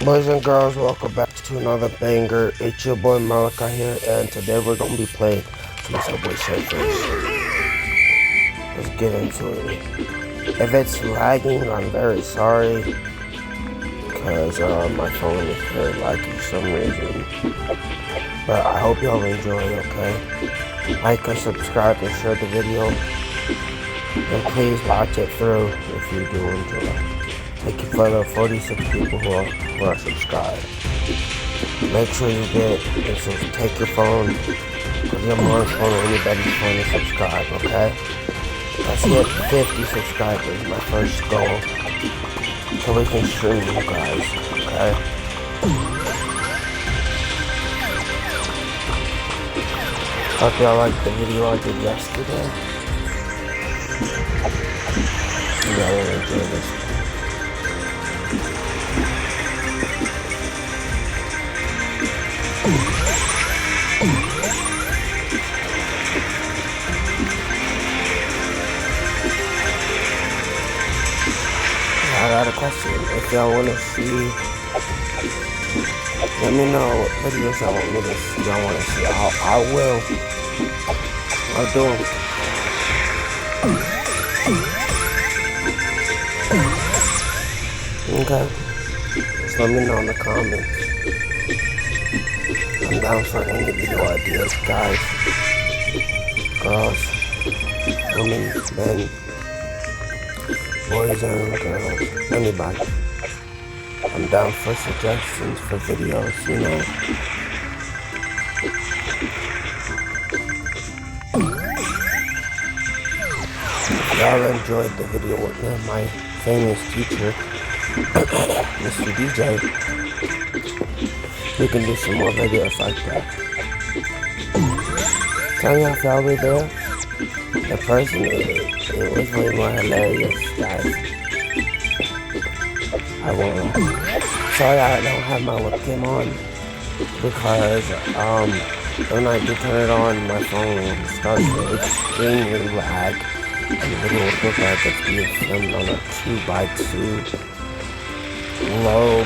Boys and girls, welcome back to another banger. It's your boy Malika here, and today we're gonna be playing some Subway Surfers. Let's get into it. If it's lagging, I'm very sorry, because my phone is very laggy for some reason. But I hope y'all enjoy, okay? Like and subscribe and share the video. And please watch it through if you do enjoy. Thank you for the 46 people who are subscribed. Make sure you take your phone, put your mom's phone or anybody's phone and subscribe, okay? Let's hit 50 subscribers, my first goal, so we can stream you guys, okay? Hope y'all liked the video I did yesterday. Y'all will enjoy this. I got a question. If y'all want to see, let me know what videos y'all want me to see. Y'all want to see? I will. I'll do them. Okay. Just let me know in the comments. I'm down for any video ideas, guys, girls, women, men, boys and girls, anybody. I'm down for suggestions for videos, you know. If y'all enjoyed the video with my famous teacher, Mr. DJ, we can do some more videos like that. Tell me if y'all were there. The person, it was way more hilarious, guys. I won't lie. Sorry I don't have my webcam on, because when I do turn it on, my phone starts to extremely lag, and the video would look like it's being filmed on a 2x2 low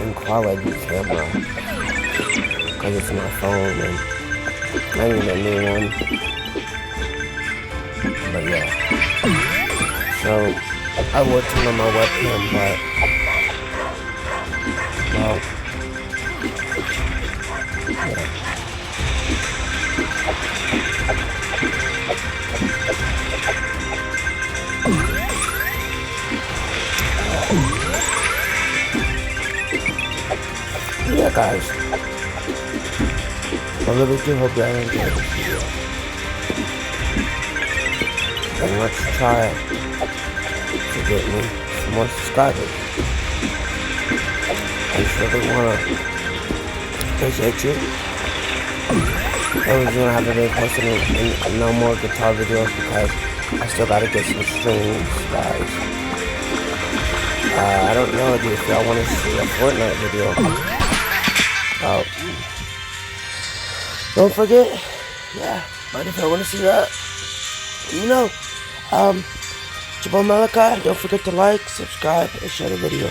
in quality camera, because it's my phone and I need a new one. But yeah, so I would turn on my webcam, but well, yeah. Yeah, guys, I really do hope y'all enjoyed this video, and let's try to get me some more subscribers. I really wanna appreciate you. I was gonna have to be posting no more guitar videos because I still gotta get some streams, guys. I don't know if y'all want to see a Fortnite video. Don't forget, yeah, but if I want to see that, you know, Jabal Malachi, don't forget to like, subscribe, and share the video.